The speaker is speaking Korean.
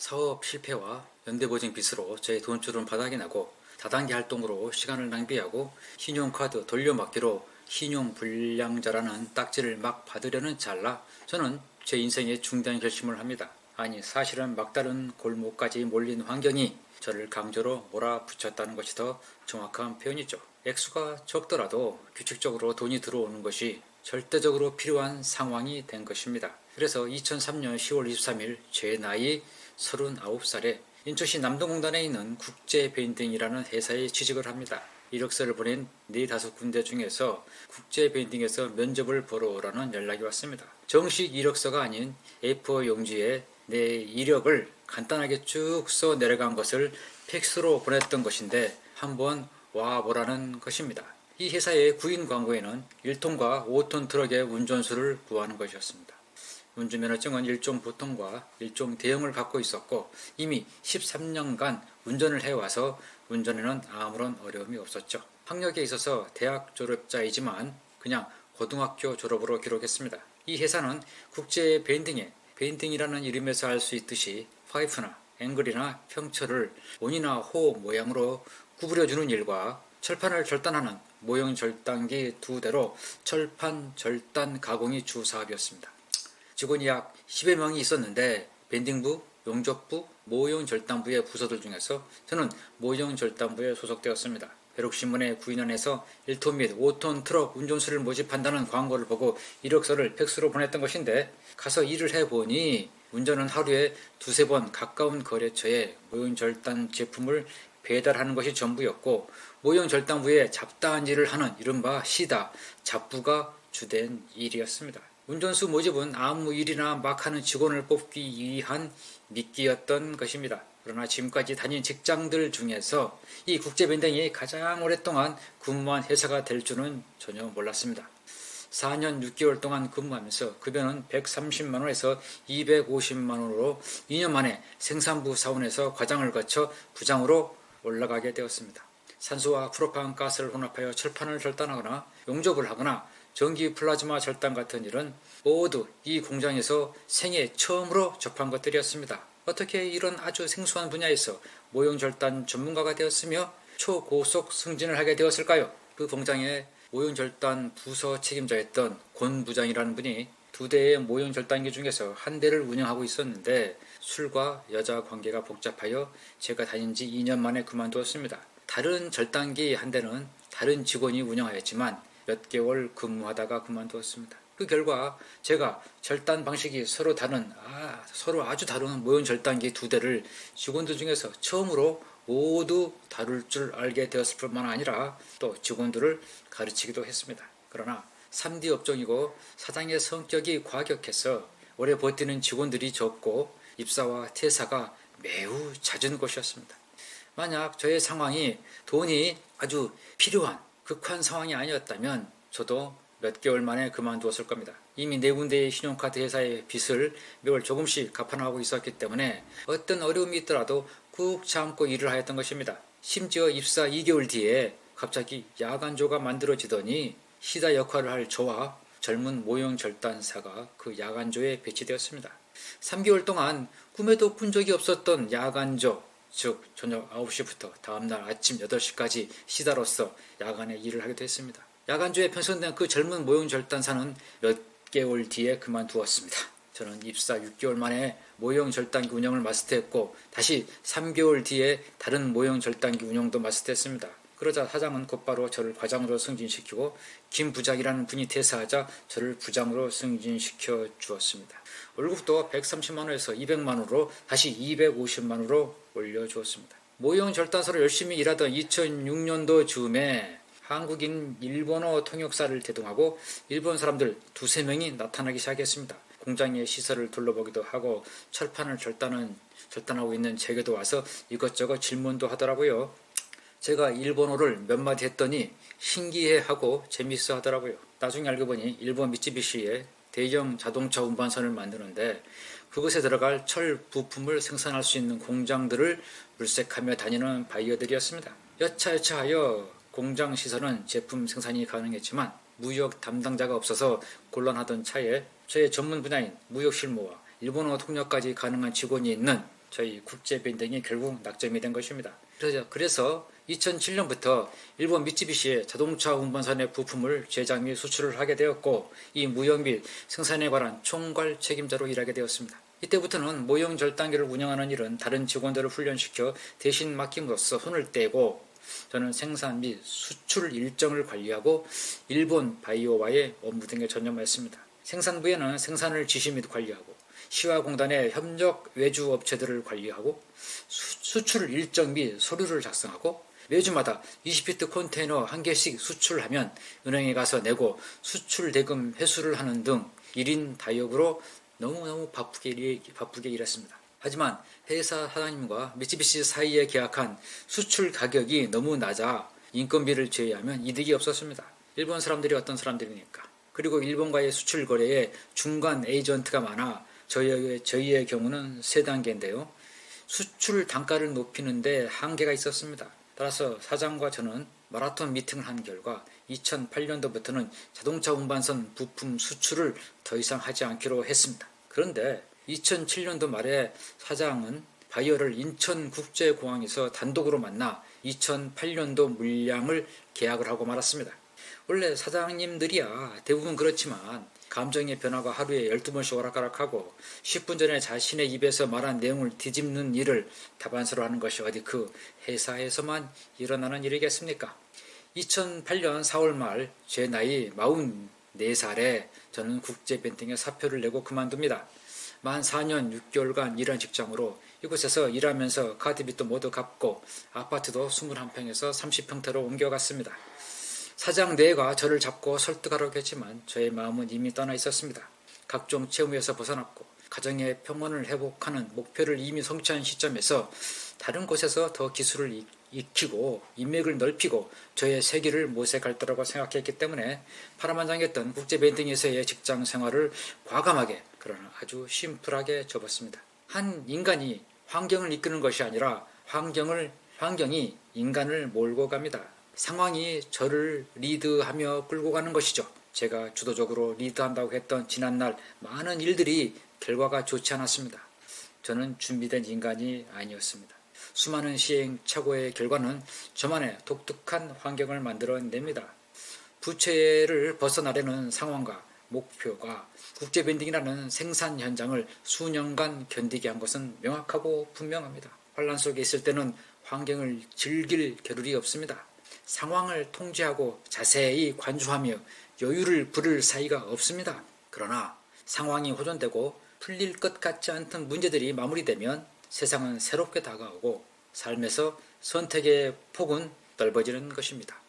사업 실패와 연대보증 빚으로 제 돈줄은 바닥이 나고 다단계 활동으로 시간을 낭비하고 신용카드 돌려막기로 신용불량자라는 딱지를 막 받으려는 찰나 저는 제 인생의 중대한 결심을 합니다. 아니 사실은 막다른 골목까지 몰린 환경이 저를 강제로 몰아붙였다는 것이 더 정확한 표현이죠. 액수가 적더라도 규칙적으로 돈이 들어오는 것이 절대적으로 필요한 상황이 된 것입니다. 그래서 2003년 10월 23일 제 나이 39살에 인천시 남동공단에 있는 국제베인딩이라는 회사에 취직을 합니다. 이력서를 보낸 4-5군데 중에서 국제베인딩에서 면접을 보러 오라는 연락이 왔습니다. 정식 이력서가 아닌 A4 용지에 내 이력을 간단하게 쭉 써 내려간 것을 팩스로 보냈던 것인데 한번 와보라는 것입니다. 이 회사의 구인 광고에는 1톤과 5톤 트럭의 운전수를 구하는 것이었습니다. 운전면허증은 1종 보통과 1종 대형을 갖고 있었고 이미 13년간 운전을 해와서 운전에는 아무런 어려움이 없었죠. 학력에 있어서 대학 졸업자이지만 그냥 고등학교 졸업으로 기록했습니다. 이 회사는 국제 베인딩이라는 이름에서 알 수 있듯이 파이프나 앵글이나 평철을 원이나 호 모양으로 구부려주는 일과 철판을 절단하는 모형 절단기 2대로 철판 절단 가공이 주 사업이었습니다. 직원이 약 10여 명이 있었는데 밴딩부, 용접부, 모형 절단부의 부서들 중에서 저는 모형 절단부에 소속되었습니다. 벼룩신문의 구인원에서 1톤 및 5톤 트럭 운전수를 모집한다는 광고를 보고 이력서를 팩스로 보냈던 것인데 가서 일을 해보니 운전은 하루에 2-3번 가까운 거래처에 모형 절단 제품을 배달하는 것이 전부였고 모형 절단부에 잡다한 일을 하는 이른바 시다, 잡부가 주된 일이었습니다. 운전수 모집은 아무 일이나 막 하는 직원을 뽑기 위한 미끼였던 것입니다. 그러나 지금까지 다닌 직장들 중에서 이 국제밴딩이 가장 오랫동안 근무한 회사가 될 줄은 전혀 몰랐습니다. 4년 6개월 동안 근무하면서 급여는 130만원에서 250만원으로 2년 만에 생산부 사원에서 과장을 거쳐 부장으로 올라가게 되었습니다. 산소와 프로판 가스를 혼합하여 철판을 절단하거나 용접을 하거나 전기 플라즈마 절단 같은 일은 모두 이 공장에서 생애 처음으로 접한 것들이었습니다. 어떻게 이런 아주 생소한 분야에서 모형 절단 전문가가 되었으며 초고속 승진을 하게 되었을까요? 그 공장의 모형 절단 부서 책임자였던 권 부장이라는 분이 2대의 모형 절단기 중에서 한 대를 운영하고 있었는데 술과 여자 관계가 복잡하여 제가 다닌 지 2년 만에 그만두었습니다. 다른 절단기 한 대는 다른 직원이 운영하였지만 몇 개월 근무하다가 그만두었습니다. 그 결과 제가 절단 방식이 서로 아주 다른 모형 절단기 2대를 직원들 중에서 처음으로 모두 다룰 줄 알게 되었을 뿐만 아니라 또 직원들을 가르치기도 했습니다. 그러나 3D 업종이고 사장의 성격이 과격해서 오래 버티는 직원들이 적고 입사와 퇴사가 매우 잦은 곳이었습니다. 만약 저의 상황이 돈이 아주 필요한 극한 상황이 아니었다면 저도 몇 개월 만에 그만두었을 겁니다. 이미 4군데의 신용카드 회사의 빚을 매월 조금씩 갚아나가고 있었기 때문에 어떤 어려움이 있더라도 꾹 참고 일을 하였던 것입니다. 심지어 입사 2개월 뒤에 갑자기 야간조가 만들어지더니 시다 역할을 할 저와 젊은 모형 절단사가 그 야간조에 배치되었습니다. 3개월 동안 꿈에도 꾼 적이 없었던 야간조, 즉 저녁 9시부터 다음날 아침 8시까지 시다로서 야간에 일을 하게 됐습니다. 야간조에 편성된 그 젊은 모형 절단사는 몇 개월 뒤에 그만두었습니다. 저는 입사 6개월 만에 모형 절단기 운영을 마스터했고 다시 3개월 뒤에 다른 모형 절단기 운영도 마스터했습니다. 그러자 사장은 곧바로 저를 과장으로 승진시키고 김 부장이라는 분이 퇴사하자 저를 부장으로 승진시켜 주었습니다. 월급도 130만원에서 200만원으로 다시 250만원으로 올려주었습니다. 모형 절단사로 열심히 일하던 2006년도 즈음에 한국인 일본어 통역사를 대동하고 일본 사람들 2-3명이 나타나기 시작했습니다. 공장의 시설을 둘러보기도 하고 철판을 절단하고 있는 제게도 와서 이것저것 질문도 하더라고요. 제가 일본어를 몇 마디 했더니 신기해하고 재밌어 하더라고요. 나중에 알고 보니 일본 미쯔비시의 대형 자동차 운반선을 만드는데 그것에 들어갈 철 부품을 생산할 수 있는 공장들을 물색하며 다니는 바이어들이었습니다. 여차여차하여 공장 시설은 제품 생산이 가능했지만 무역 담당자가 없어서 곤란하던 차에 저의 전문 분야인 무역 실무와 일본어 통역까지 가능한 직원이 있는 저희 국제 밴딩이 결국 낙점이 된 것입니다. 그래서 2007년부터 일본 미쯔비시의 자동차 운반선의 부품을 제작 및 수출을 하게 되었고, 이 무역 및 생산에 관한 총괄 책임자로 일하게 되었습니다. 이때부터는 모형 절단기를 운영하는 일은 다른 직원들을 훈련시켜 대신 맡김으로써 손을 떼고, 저는 생산 및 수출 일정을 관리하고 일본 바이오와의 업무 등에 전념했습니다. 생산부에는 생산을 지시 및 관리하고, 시화공단의 협력 외주 업체들을 관리하고, 수출 일정 및 서류를 작성하고, 매주마다 20피트 컨테이너 한 개씩 수출하면 은행에 가서 내고 수출 대금 회수를 하는 등 1인 다역으로 너무너무 바쁘게 일했습니다. 하지만 회사 사장님과 미쯔비시 사이에 계약한 수출 가격이 너무 낮아 인건비를 제외하면 이득이 없었습니다. 일본 사람들이 어떤 사람들이니까. 그리고 일본과의 수출 거래에 중간 에이전트가 많아 저희의 경우는 3단계인데요. 수출 단가를 높이는데 한계가 있었습니다. 따라서 사장과 저는 마라톤 미팅을 한 결과 2008년도부터는 자동차 운반선 부품 수출을 더 이상 하지 않기로 했습니다. 그런데 2007년도 말에 사장은 바이어를 인천국제공항에서 단독으로 만나 2008년도 물량을 계약을 하고 말았습니다. 원래 사장님들이야 대부분 그렇지만 감정의 변화가 하루에 12번씩 오락가락하고 10분 전에 자신의 입에서 말한 내용을 뒤집는 일을 다반사로 하는 것이 어디 그 회사에서만 일어나는 일이겠습니까? 2008년 4월 말 제 나이 44살에 저는 국제밴딩에 사표를 내고 그만둡니다. 만 4년 6개월간 일한 직장으로 이곳에서 일하면서 카드빚도 모두 갚고 아파트도 21평에서 30평대로 옮겨갔습니다. 사장 뇌가 저를 잡고 설득하려고 했지만 저의 마음은 이미 떠나 있었습니다. 각종 채무에서 벗어났고 가정의 평온을 회복하는 목표를 이미 성취한 시점에서 다른 곳에서 더 기술을 익히고 인맥을 넓히고 저의 세계를 모색할 거라고 생각했기 때문에 파란만장했던 국제밴딩에서의 직장 생활을 과감하게 그러나 아주 심플하게 접었습니다. 한 인간이 환경을 이끄는 것이 아니라 환경이 인간을 몰고 갑니다. 상황이 저를 리드하며 끌고 가는 것이죠. 제가 주도적으로 리드한다고 했던 지난날 많은 일들이 결과가 좋지 않았습니다. 저는 준비된 인간이 아니었습니다. 수많은 시행착오의 결과는 저만의 독특한 환경을 만들어냅니다. 부채를 벗어나려는 상황과 목표가 국제밴딩이라는 생산 현장을 수년간 견디게 한 것은 명확하고 분명합니다. 환란 속에 있을 때는 환경을 즐길 겨를이 없습니다. 상황을 통제하고 자세히 관주하며 여유를 부릴 사이가 없습니다. 그러나 상황이 호전되고 풀릴 것 같지 않던 문제들이 마무리되면 세상은 새롭게 다가오고 삶에서 선택의 폭은 넓어지는 것입니다.